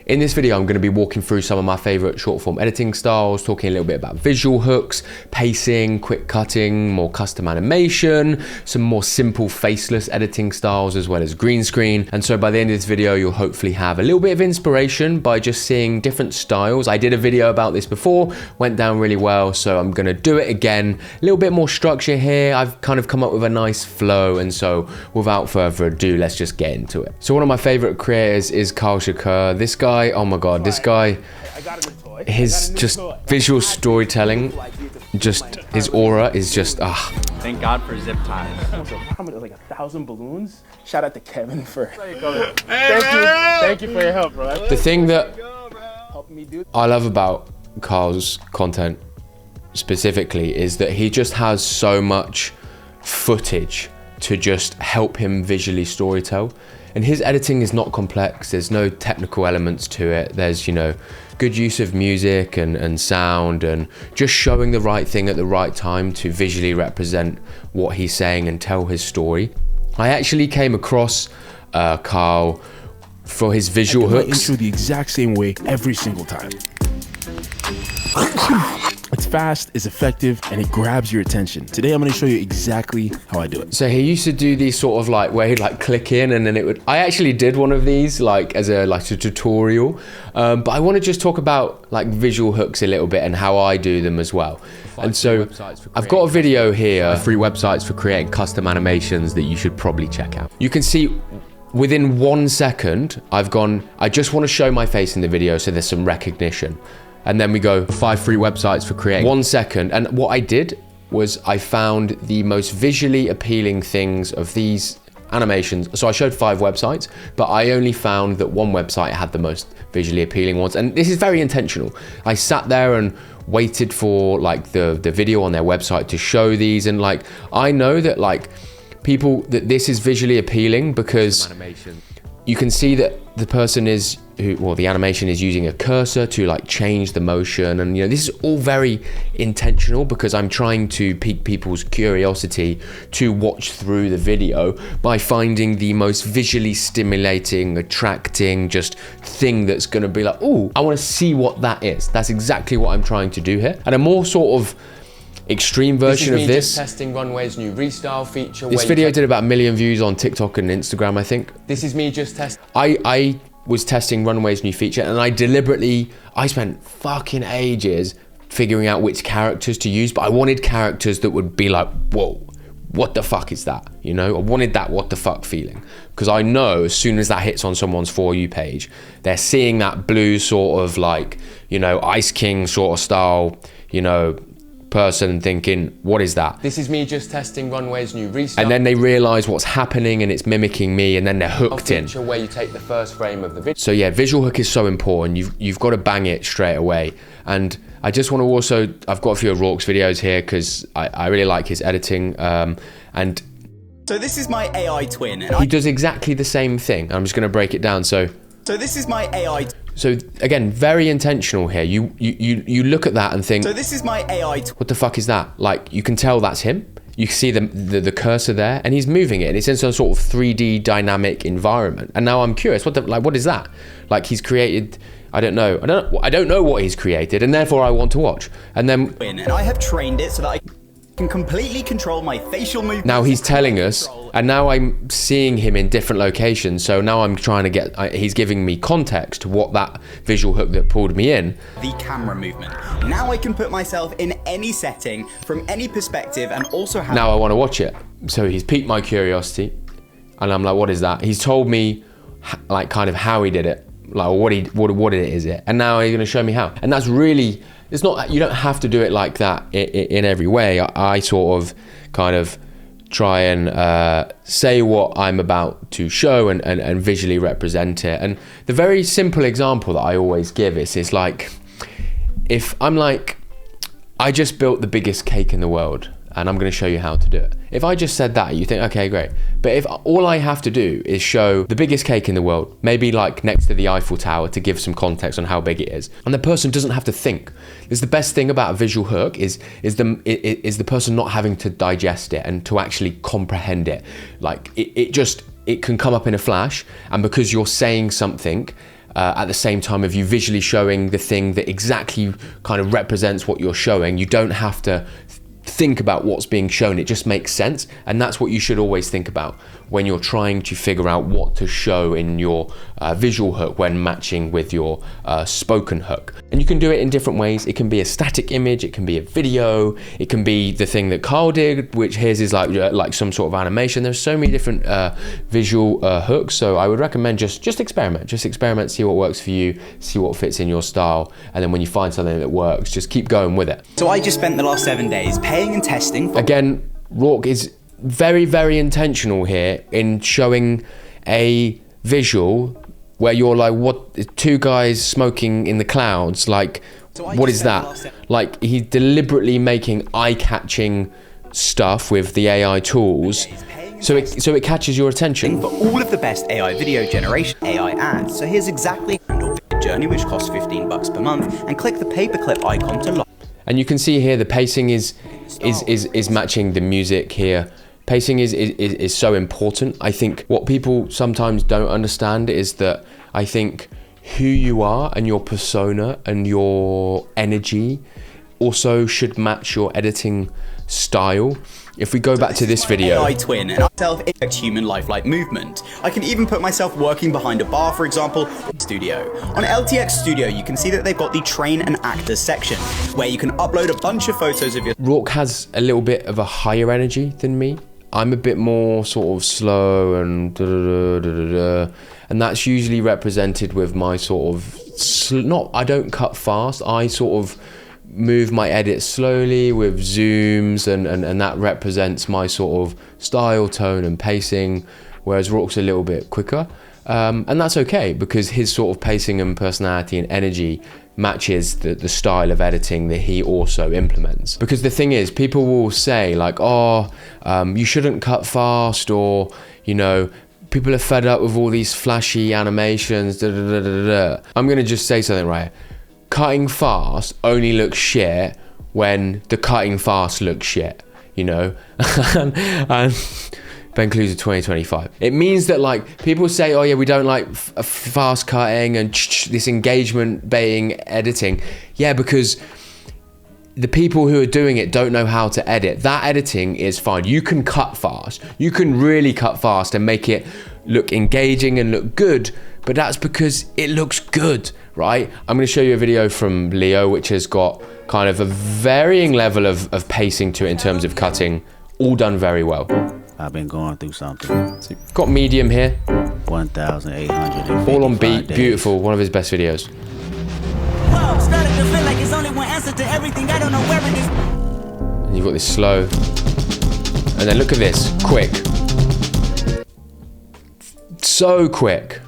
In this video, I'm going to be walking through some of my favorite short form editing styles, talking a little bit about visual hooks, pacing, quick cutting, more custom animation, some more simple faceless editing styles, as well as green screen. And so by the end of this video, you'll hopefully have a little bit of inspiration by just seeing different styles. I did a video about this before, went down really well, so I'm going to do it again. A little bit more structure here. I've kind of come up with a nice flow, and so without further ado, let's just get into it. So one of my favorite creators is Kyle Shakur. This guy, oh my god, this guy, his just visual storytelling, just his aura is just Thank God for zip ties. How many, like 1,000 balloons? Shout out to Kevin for thank you for your help, bro. The thing that Helping me do. I love about Kyle's content specifically is that he just has so much footage to just help him visually storytell. And his editing is not complex. There's no technical elements to it. There's, you know, good use of music and sound and just showing the right thing at the right time to visually represent what he's saying and tell his story. I actually came across Kyle for his visual hooks. Intro the exact same way every single time. It's fast, it's effective, and it grabs your attention. Today I'm gonna show you exactly how I do it. So he used to do these sort of like where he'd like click in and then it would, I actually did one of these like as a tutorial, but I want to just talk about like visual hooks a little bit and how I do them as well. And so I've got a video here, 3 websites for creating custom animations that you should probably check out. You can see within 1 second, I just want to show my face in the video so there's some recognition. And then we go 5 free websites for creating 1 second. And what I did was I found the most visually appealing things of these animations. So I showed 5 websites, but I only found that 1 website had the most visually appealing ones. And this is very intentional. I sat there and waited for like the video on their website to show these. And like, I know that like people, that this is visually appealing because you can see that the person is, the animation is using a cursor to like change the motion. And you know, this is all very intentional because I'm trying to pique people's curiosity to watch through the video by finding the most visually stimulating, attracting just thing that's gonna be like, oh, I wanna see what that is. That's exactly what I'm trying to do here. And a more sort of extreme version of this. Testing Runway's new restyle feature. This video did about 1 million views on TikTok and Instagram, I think. This is me just testing. I was testing Runway's new feature and I spent fucking ages figuring out which characters to use, but I wanted characters that would be like, whoa, what the fuck is that? You know, I wanted that what the fuck feeling. Because I know as soon as that hits on someone's For You page, they're seeing that blue sort of like, you know, Ice King sort of style, you know, person thinking, what is that? This is me just testing Runway's new restyle. And then they realize what's happening and it's mimicking me, and then they're hooked in. Where you take the first frame of the video. So yeah, visual hook is so important. You've got to bang it straight away. And I just want to also, I've got a few of Rourke's videos here because I really like his editing. And so this is my AI twin. And he does exactly the same thing. I'm just going to break it down. So this is my AI. So again, very intentional here. You look at that and think, so this is my AI. What the fuck is that? Like, you can tell that's him. You see the cursor there, and he's moving it, and it's in some sort of 3D dynamic environment. And now I'm curious, what is that? Like, he's created, I don't know what he's created, and therefore I want to watch. And then, And I have trained it so that I can completely control my facial movements. Now he's telling us, and now I'm seeing him in different locations. So now I'm trying to get, he's giving me context to what that visual hook that pulled me in. The camera movement. Now I can put myself in any setting, from any perspective, and also have... Now I want to watch it. So he's piqued my curiosity, and I'm like, what is that? He's told me like kind of how he did it, like what it is it, and now he's going to show me how. And that's really, it's not, you don't have to do it like that in every way. I sort of kind of try and say what I'm about to show and visually represent it. And the very simple example that I always give is like, if I'm like, I just built the biggest cake in the world and I'm going to show you how to do it. If I just said that, you think, okay, great. But if all I have to do is show the biggest cake in the world, maybe like next to the Eiffel Tower to give some context on how big it is, and the person doesn't have to think. It's the best thing about a visual hook is the person not having to digest it and to actually comprehend it. Like it can come up in a flash, and because you're saying something at the same time of you visually showing the thing that exactly kind of represents what you're showing. You don't have to think about what's being shown, it just makes sense. And that's what you should always think about when you're trying to figure out what to show in your visual hook when matching with your spoken hook. And you can do it in different ways. It can be a static image, it can be a video, it can be the thing that Carl did, which his is like some sort of animation. There's so many different visual hooks, so I would recommend just experiment, see what works for you, see what fits in your style, and then when you find something that works, just keep going with it. So I just spent the last 7 days paying and testing. Again, Rourke is very, very intentional here in showing a visual where you're like, what, two guys smoking in the clouds, like, what is that? Like, he's deliberately making eye-catching stuff with the AI tools, so it catches your attention. For all of the best AI video generation, AI ads. So here's exactly handle journey, which costs $15 per month, and click the paperclip icon to lock. And you can see here the pacing is matching the music here. Pacing is so important. I think what people sometimes don't understand is that I think who you are and your persona and your energy also should match your editing style. If we go back to this video, AI twin and self-effect human lifelike movement. I can even put myself working behind a bar, for example, studio. On LTX Studio, you can see that they've got the train and actors section, where you can upload a bunch of photos of your... Rourke has a little bit of a higher energy than me. I'm a bit more sort of slow and and that's usually represented with my sort of, I don't cut fast, I sort of move my edits slowly with zooms and that represents my sort of style, tone and pacing, whereas Rourke's a little bit quicker. And that's okay because his sort of pacing and personality and energy matches the style of editing that he also implements. Because the thing is, people will say like, oh, you shouldn't cut fast, or, you know, people are fed up with all these flashy animations, I'm gonna just say something right. Cutting fast only looks shit when the cutting fast looks shit, you know? and Ben Cluser 2025. It means that like people say, oh yeah, we don't like fast cutting and this engagement baiting editing. Yeah, because the people who are doing it don't know how to edit. That editing is fine. You can cut fast. You can really cut fast and make it look engaging and look good, but that's because it looks good, right? I'm gonna show you a video from Leo, which has got kind of a varying level of pacing to it in terms of cutting, all done very well. I've been going through something. So got medium here. 1,800. All on beat, beautiful, one of his best videos. Whoa, started to feel like it's only one answer to everything. I don't know where it is. And you've got this slow. And then look at this, quick. So quick.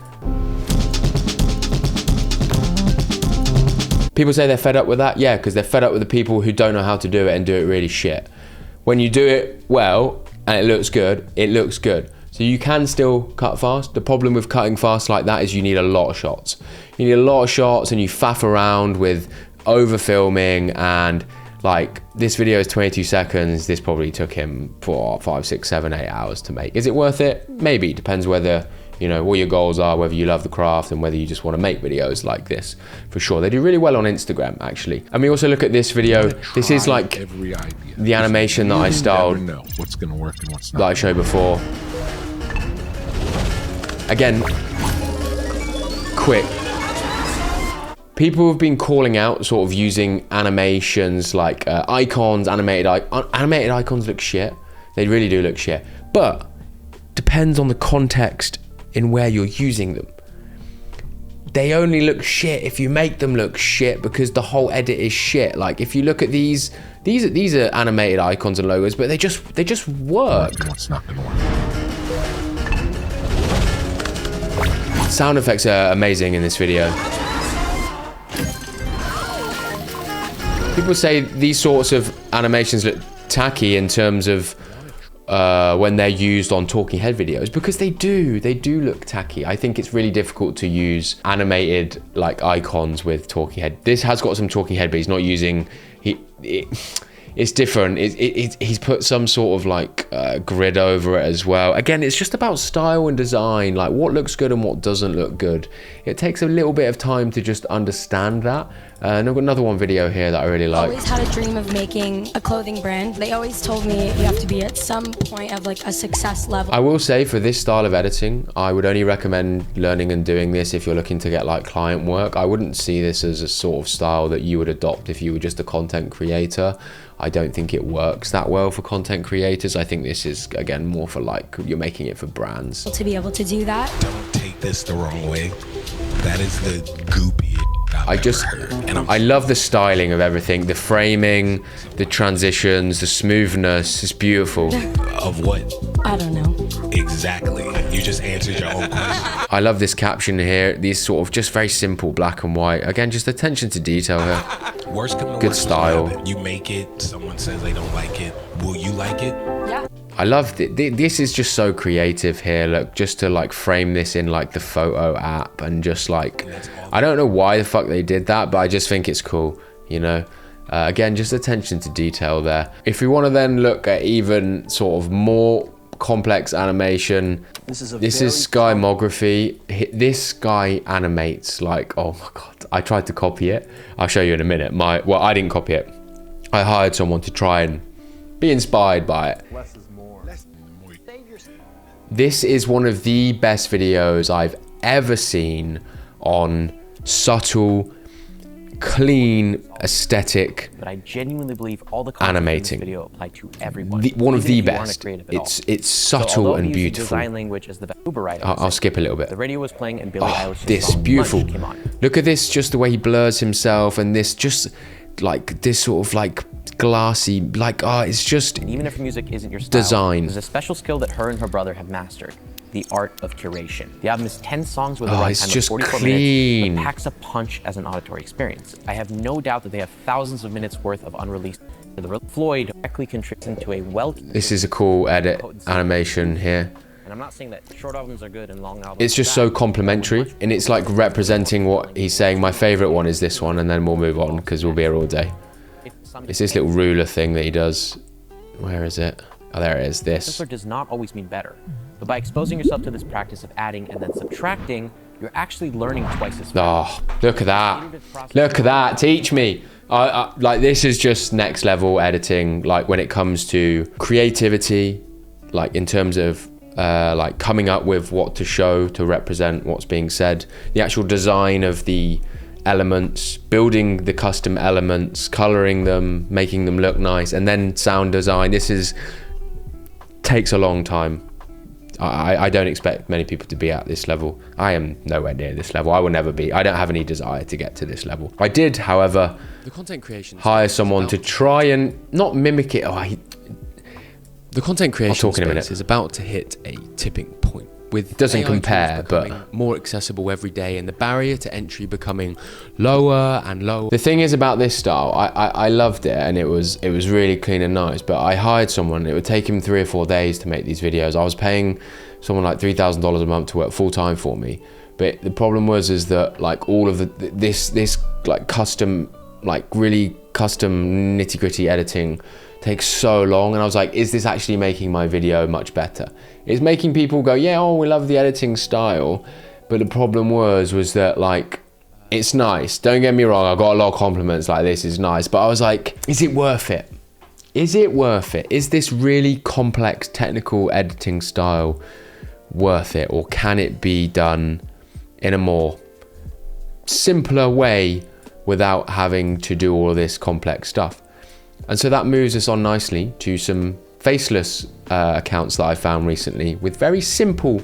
People say they're fed up with that. Yeah, because they're fed up with the people who don't know how to do it and do it really shit. When you do it well and it looks good, it looks good. So you can still cut fast. The problem with cutting fast like that is you need a lot of shots. You need a lot of shots and you faff around with over filming, and like this video is 22 seconds. This probably took him 4, 5, 6, 7, 8 hours to make. Is it worth it? Maybe. Depends whether, you know, what your goals are, whether you love the craft and whether you just want to make videos like this, for sure. They do really well on Instagram, actually. And we also look at this video. This is like the animation that I styled, know what's going to work and what's not, that I showed before. Again, quick. People have been calling out sort of using animations like icons, animated icons look shit. They really do look shit. But depends on the context in where you're using them. They only look shit if you make them look shit because the whole edit is shit. Like if you look at these are animated icons and logos, but they just work. What's not going to work. Sound effects are amazing in this video. People say these sorts of animations look tacky in terms of when they're used on talking head videos, because they do look tacky. I think it's really difficult to use animated like icons with talking head. This has got some talking head, but he's not using, it's different. He's put some sort of like grid over it as well. Again, it's just about style and design, like what looks good and what doesn't look good. It takes a little bit of time to just understand that. And I've got another one video here that I really like. I always had a dream of making a clothing brand. They always told me you have to be at some point of like a success level. I will say for this style of editing, I would only recommend learning and doing this if you're looking to get like client work. I wouldn't see this as a sort of style that you would adopt if you were just a content creator. I don't think it works that well for content creators. I think this is, again, more for like, you're making it for brands. To be able to do that. Don't take this the wrong way. That is the goopy I love the styling of everything, the framing, the transitions, the smoothness. It's beautiful. Of what? I don't know. Exactly. You just answered your own question. I love this caption here. These sort of just very simple black and white. Again, just attention to detail here. Worst come to Good worst, style. You make it, someone says they don't like it. Will you like it? Yeah. I love it. This is just so creative here. Look, just to like frame this in like the photo app and just like, I don't know why the fuck they did that, but I just think it's cool, you know? Again, just attention to detail there. If we want to then look at even sort of more complex animation, this is skymography. This guy animates like, oh my God, I tried to copy it. I'll show you in a minute. Well, I didn't copy it. I hired someone to try and be inspired by it. This is one of the best videos I've ever seen on subtle, clean, aesthetic, but I genuinely believe all the animating. In this video apply to everyone. One of the best. It's subtle and beautiful. Design language as the Uber I'll skip a little bit. The radio was playing and Billie Eilish's this song beautiful. Lunch came on. Look at this, just the way he blurs himself, and this just like this sort of like glassy, like it's just. And even if music isn't your style, design. there's a special skill that her and her brother have mastered. The art of curation. The album is 10 songs with a runtime of 44 minutes, but packs a punch as an auditory experience. I have no doubt that they have thousands of minutes worth of unreleased. Floyd directly contributes to a This is a cool edit animation here. And I'm not saying that short albums are good and long albums. It's just so complimentary, and it's like representing what he's saying. My favorite one is this one, and then we'll move on because we'll be here all day. It's this little ruler thing that he does. Where is it? Oh, there it is. This. Simpler does not always mean better. But by exposing yourself to this practice of adding and then subtracting, you're actually learning twice as fast. Oh, look at that. Look at that. Teach me. Like, this is just next level editing, like when it comes to creativity, like in terms of like coming up with what to show to represent what's being said, the actual design of the elements, building the custom elements, coloring them, making them look nice, and then sound design. This takes a long time. I don't expect many people to be at this level. I am nowhere near this level. I will never be. I don't have any desire to get to this level. I did, however, the content creation hire someone to try and not mimic it. The content creation space is about to hit a tipping point. With doesn't compare, but more accessible every day, and the barrier to entry becoming lower and lower. The thing is about this style, I loved it, and it was really clean and nice, but I hired someone. It would take him 3 or 4 days to make these videos. I was paying someone like $3,000 a month to work full time for me, but the problem is that like all of this like custom, like really custom nitty gritty editing takes so long, and I was like, is this actually making my video much better? It's making people go, yeah, oh, we love the editing style, but the problem was that like, it's nice, don't get me wrong, I got a lot of compliments like this is nice, but I was like, is it worth it? Is it worth it? Is this really complex technical editing style worth it, or can it be done in a more simpler way without having to do all of this complex stuff? And so that moves us on nicely to some faceless accounts that I found recently with very simple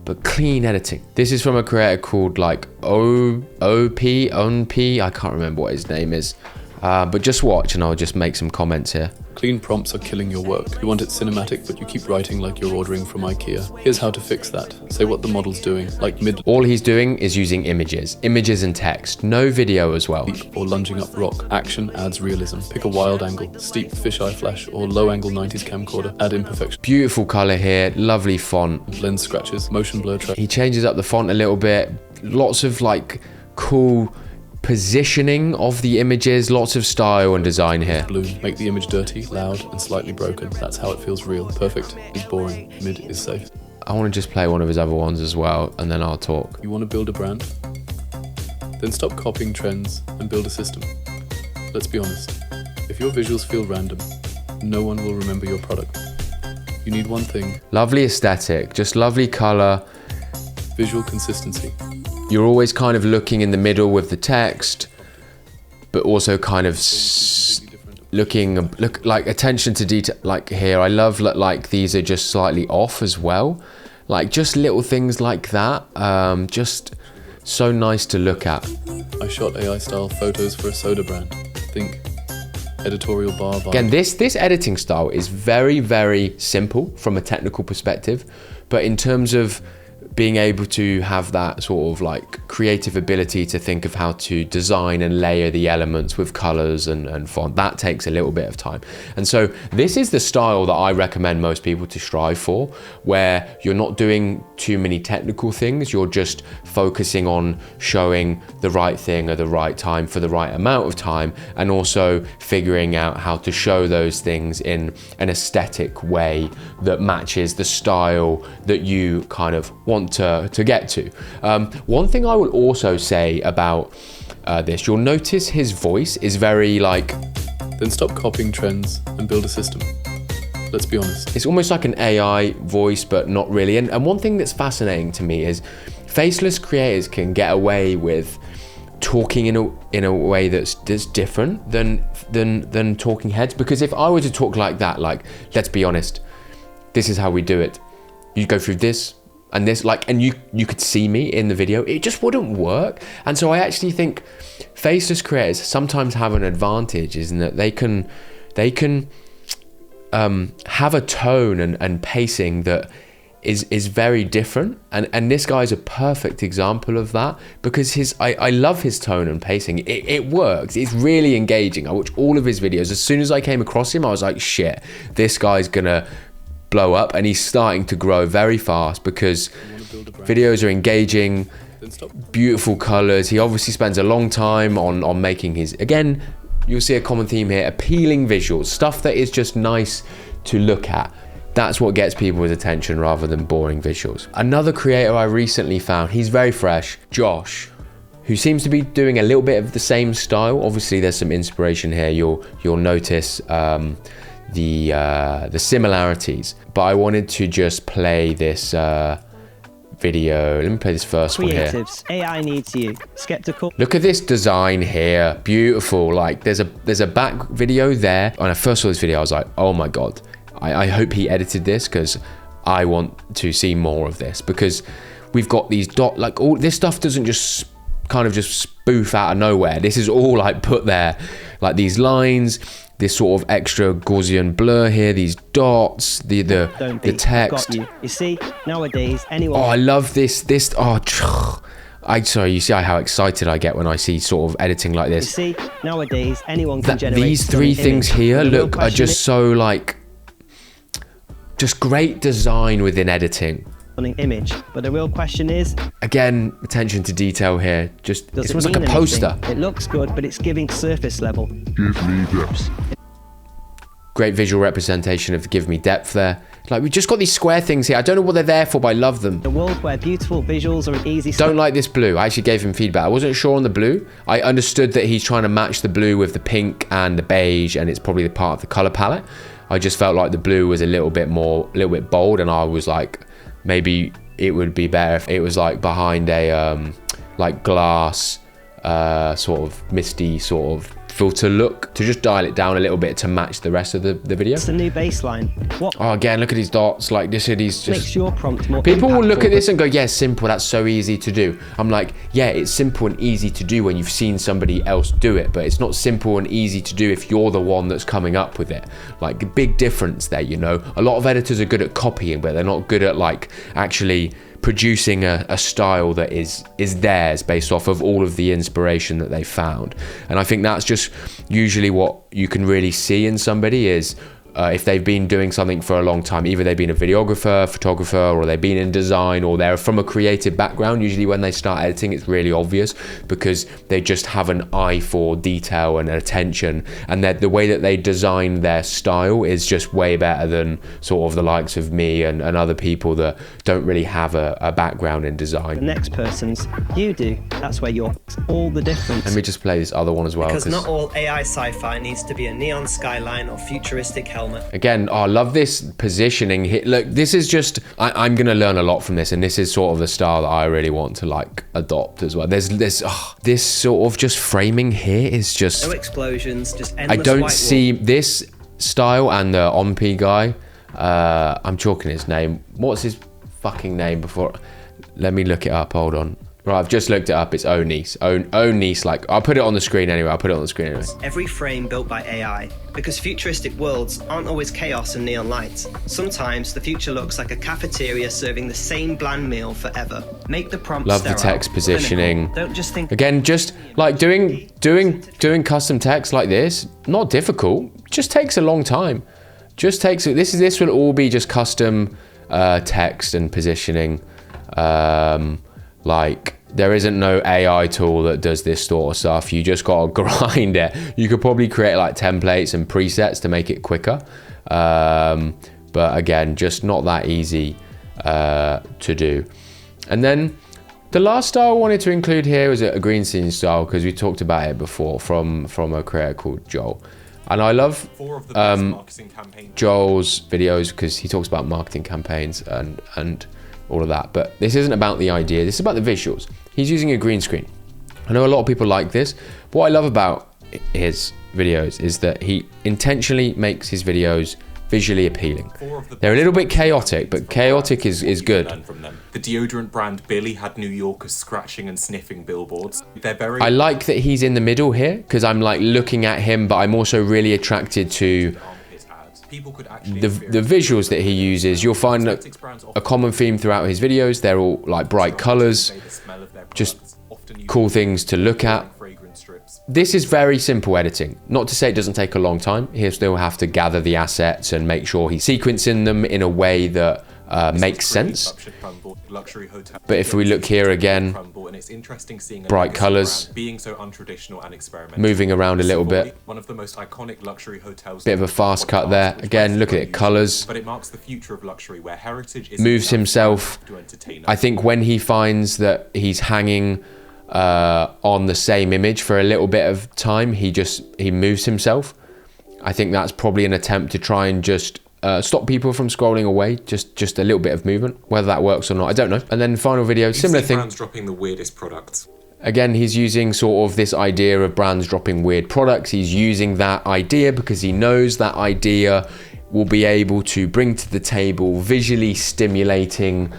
but clean editing. This is from a creator called like OP, I can't remember what his name is, but just watch and I'll just make some comments here. Clean prompts are killing your work. You want it cinematic, but you keep writing like you're ordering from IKEA. Here's how to fix that. Say what the model's doing, like mid. All he's doing is using images and text, no video as well. Or lunging up rock. Action adds realism. Pick a wild angle, steep fisheye flash, or low angle 90s camcorder. Add imperfection. Beautiful color here, lovely font. Lens scratches, motion blur track. He changes up the font a little bit. Lots of like cool positioning of the images, lots of style and design here. Blue, make the image dirty, loud, and slightly broken. That's how it feels real. Perfect is boring, mid is safe. I want to just play one of his other ones as well, and then I'll talk. You want to build a brand? Then stop copying trends and build a system. Let's be honest. If your visuals feel random, no one will remember your product. You need one thing. Lovely aesthetic, just lovely color. Visual consistency. You're always kind of looking in the middle with the text, but also kind of look like attention to detail. Like here, I love like these are just slightly off as well. Like just little things like that. Just so nice to look at. I shot AI style photos for a soda brand. Think editorial bar vibe. Again, this editing style is very, very simple from a technical perspective, but in terms of being able to have that sort of like creative ability to think of how to design and layer the elements with colors and font, that takes a little bit of time. And so this is the style that I recommend most people to strive for, where you're not doing too many technical things, you're just focusing on showing the right thing at the right time for the right amount of time, and also figuring out how to show those things in an aesthetic way that matches the style that you kind of want to get to. One thing I will also say about this, you'll notice his voice is very like... Then stop copying trends and build a system. Let's be honest. It's almost like an AI voice, but not really. And one thing that's fascinating to me is faceless creators can get away with talking in a way that's different than talking heads. Because if I were to talk like that, like, let's be honest, this is how we do it. You go through this and this, like, and you could see me in the video, it just wouldn't work. And so I actually think faceless creators sometimes have an advantage, is in that they can have a tone and pacing that is very different, and this guy's a perfect example of that, because I love his tone and pacing. It works. It's really engaging. I watch all of his videos. As soon as I came across him, I was like, shit, this guy's gonna blow up, and he's starting to grow very fast because videos are engaging, beautiful colors. He obviously spends a long time on making his, again, you'll see a common theme here, appealing visuals, stuff that is just nice to look at. That's what gets people's attention rather than boring visuals. Another creator I recently found, he's very fresh, Josh, who seems to be doing a little bit of the same style. Obviously there's some inspiration here. You'll notice the similarities, but I wanted to just play this video. Let me play this first one here. AI needs you. Skeptical. Look at this design here, beautiful. Like there's a back video there. When I first saw this video, I was like, oh my god, I hope he edited this, because I want to see more of this, because we've got these like all this stuff doesn't just kind of just spoof out of nowhere. This is all like put there, like these lines, this sort of extra Gaussian blur here, these dots, the text. Got you. You see, nowadays anyone. Oh, I love this. Sorry, you see how excited I get when I see sort of editing like this. You see, nowadays anyone can generate. These three things here are just so like, just great design within editing. Image, but the real question is, again, attention to detail here. Just this was like a poster. It looks good, but it's giving surface level. Give me depth. Great visual representation of give me depth there. Like, we just got these square things here. I don't know what they're there for, but I love them. A world where beautiful visuals are an easy. Don't like this blue. I actually gave him feedback. I wasn't sure on the blue. I understood that he's trying to match the blue with the pink and the beige, and it's probably the part of the color palette. I just felt like the blue was a little bit bold, and I was like, maybe it would be better if it was like behind a like glass sort of misty sort of filter look, to just dial it down a little bit to match the rest of the video. It's the new baseline. What? Oh, again, look at these dots. Like this, these just makes your prompt more. People will look at this and go, yeah, simple, that's so easy to do. I'm like, yeah, it's simple and easy to do when you've seen somebody else do it, but it's not simple and easy to do if you're the one that's coming up with it. Like, a big difference there, you know. A lot of editors are good at copying, but they're not good at like actually producing a style that is theirs based off of all of the inspiration that they found. And I think that's just usually what you can really see in somebody is if they've been doing something for a long time, either they've been a videographer, photographer, or they've been in design, or they're from a creative background. Usually when they start editing, it's really obvious because they just have an eye for detail and attention, and that the way that they design their style is just way better than sort of the likes of me and other people that don't really have a background in design. The next person's, you do. That's where you're all the difference. Let me just play this other one as well. Because not all AI sci-fi needs to be a neon skyline or futuristic helmet. Again, I love this positioning here. Look, this is just, I'm going to learn a lot from this, and this is sort of the style that I really want to like adopt as well. There's this sort of just framing here is just... No explosions, just endless I don't white see wall. this style, and the Ompi guy, I'm chalking his name. What's his fucking name before? Let me look it up, hold on. Right, I've just looked it up. It's Onice. Onice, like, I'll put it on the screen anyway. Every frame built by AI, because futuristic worlds aren't always chaos and neon lights. Sometimes the future looks like a cafeteria serving the same bland meal forever. Make the prompt Love the sterile, text positioning. Don't just think. Again, just like doing custom text like this, not difficult. Just takes a long time. This will all be just custom text and positioning. Like, there isn't no AI tool that does this sort of stuff. You just gotta grind it. You could probably create like templates and presets to make it quicker. But again, just not that easy to do. And then the last style I wanted to include here was a green scene style, because we talked about it before from a creator called Joel. And I love Joel's videos because he talks about marketing campaigns and all of that. But this isn't about the idea, this is about the visuals. He's using a green screen. I know a lot of people like this, but what I love about his videos is that he intentionally makes his videos visually appealing. They're a little bit chaotic, but chaotic is good. The deodorant brand Billy had New Yorkers scratching and sniffing billboards. They're very... I like that he's in the middle here, because I'm like looking at him, but I'm also really attracted to the visuals that he uses. You'll find a common theme throughout his videos. They're all like bright colors, just cool things to look at. This is very simple editing. Not to say it doesn't take a long time. He'll still have to gather the assets and make sure he's sequencing them in a way that makes sense. But if we look here again, bright colors, moving around a little bit, bit of a fast cut there. Again, look at it, colors, moves himself. I think when he finds that he's hanging on the same image for a little bit of time, he moves himself. I think that's probably an attempt to try and just stop people from scrolling away, just a little bit of movement. Whether that works or not, I don't know. And then final video, similar thing. Brands dropping the weirdest products. Again, he's using sort of this idea of brands dropping weird products. He's using that idea because he knows that idea will be able to bring to the table visually stimulating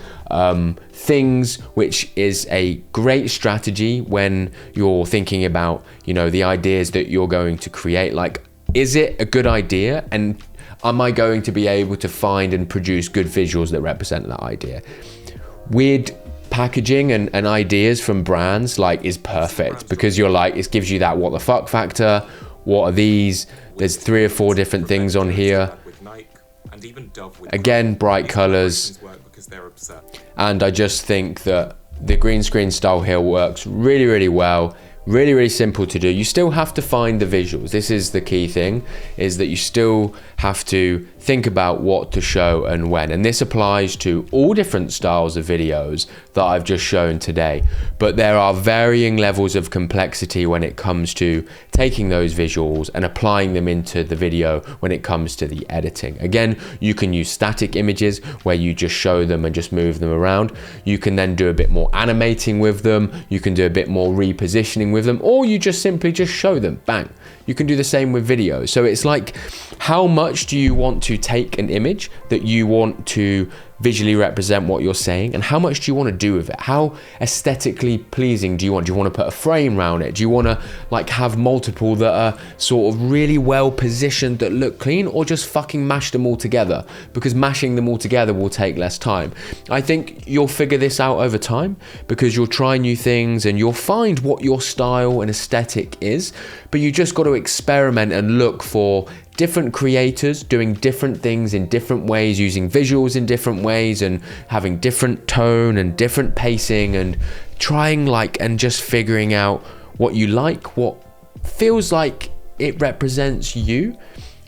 things, which is a great strategy when you're thinking about, you know, the ideas that you're going to create. Like, is it a good idea? And am I going to be able to find and produce good visuals that represent that idea? Weird packaging and ideas from brands like is perfect, because you're like, it gives you that what the fuck factor. What are these? There's 3 or 4 different things on here. Again, bright colors. And I just think that the green screen style here works really, really well. Really, really simple to do. You still have to find the visuals. This is the key thing, is that you still have to think about what to show and when. And this applies to all different styles of videos that I've just shown today. But there are varying levels of complexity when it comes to taking those visuals and applying them into the video when it comes to the editing. Again, you can use static images where you just show them and just move them around. You can then do a bit more animating with them. You can do a bit more repositioning with them, or you just simply just show them, bang. You can do the same with videos. So it's like, how much do you want to take an image that you want to visually represent what you're saying, and how much do you want to do with it? How aesthetically pleasing do you want? Do you want to put a frame around it? Do you want to like have multiple that are sort of really well positioned that look clean, or just fucking mash them all together? Because mashing them all together will take less time. I think you'll figure this out over time, because you'll try new things and you'll find what your style and aesthetic is, but you just got to experiment and look for different creators doing different things in different ways, using visuals in different ways and having different tone and different pacing, and trying like and just figuring out what you like, what feels like it represents you.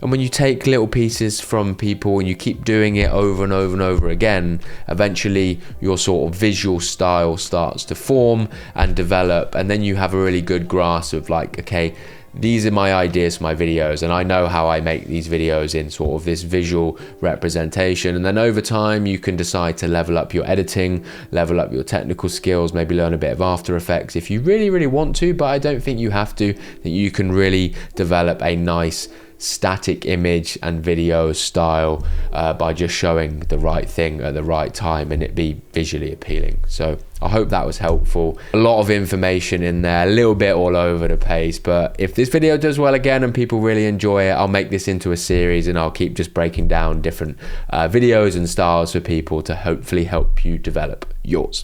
And when you take little pieces from people and you keep doing it over and over and over again, eventually your sort of visual style starts to form and develop, and then you have a really good grasp of like, okay, these are my ideas for my videos, and I know how I make these videos in sort of this visual representation. And then over time you can decide to level up your editing, level up your technical skills, maybe learn a bit of After Effects if you really want to, but I don't think you have to. That you can really develop a nice static image and video style by just showing the right thing at the right time and it be visually appealing. So I hope that was helpful. A lot of information in there, a little bit all over the place, but if this video does well again and people really enjoy it, I'll make this into a series and I'll keep just breaking down different videos and styles for people to hopefully help you develop yours.